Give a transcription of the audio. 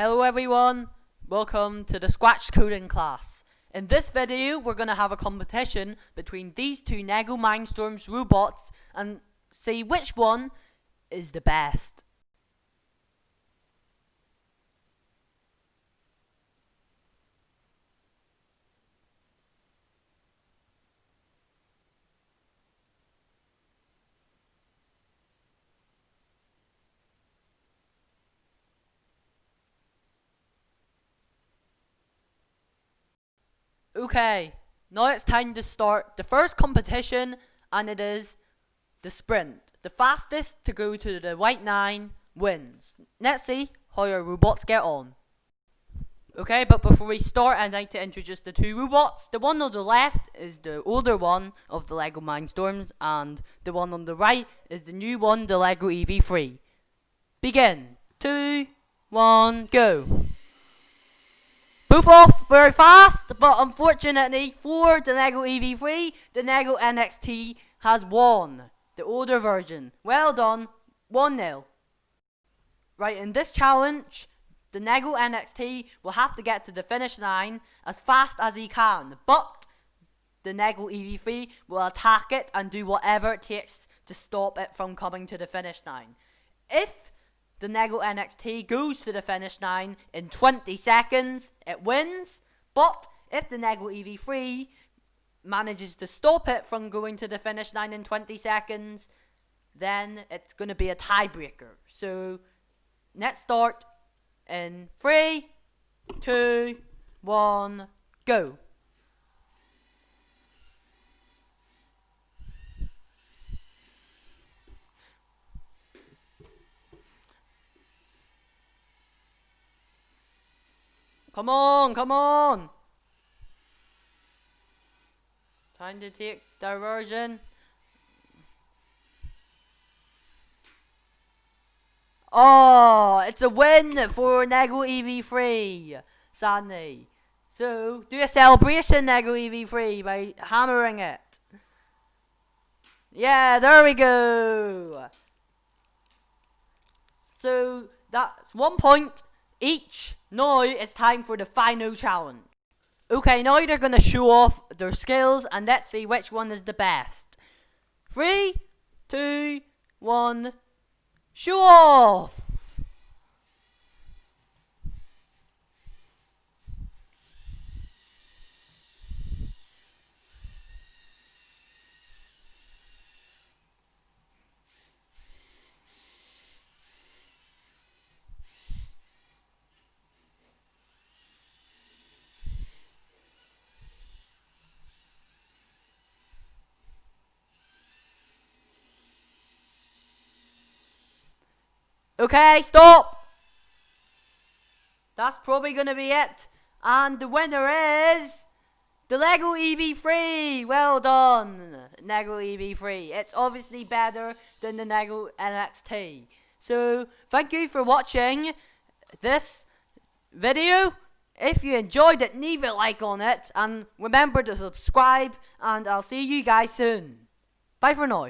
Hello everyone, welcome to the Scratch coding class. In this video we're going to have a competition between these two Lego Mindstorms robots and see which one is the best. Okay, now it's time to start the first competition, and it is the sprint. The fastest to go to the white line wins. Let's see how your robots get on. Okay, but before we start, I'd like to introduce the two robots. The one on the left is the older one of the Lego Mindstorms, and the one on the right is the new one, the Lego EV3. Begin. 2, 1, go. Both off very fast, but unfortunately for the Lego EV3, the Lego NXT has won. The older version. Well done. 1-0. Right, in this challenge, the Lego NXT will have to get to the finish line as fast as he can. But the Lego EV3 will attack it and do whatever it takes to stop it from coming to the finish line. If the Lego NXT goes to the finish line in 20 seconds, it wins. But if the Lego EV3 manages to stop it from going to the finish line in 20 seconds, then it's going to be a tiebreaker. So let's start in 3, 2, 1, go. Come on, come on. Time to take diversion. Oh, it's a win for Lego EV3, sadly. So, do a celebration, Lego EV3, by hammering it. Yeah, there we go. So, that's 1 point each. Now it's time for the final challenge. Okay, now they're going to show off their skills and let's see which one is the best. 3, 2, 1, show off! Okay, stop! That's probably going to be it. And the winner is the Lego EV3. Well done, Lego EV3. It's obviously better than the Lego NXT. So, thank you for watching this video. If you enjoyed it, leave a like on it. And remember to subscribe. And I'll see you guys soon. Bye for now.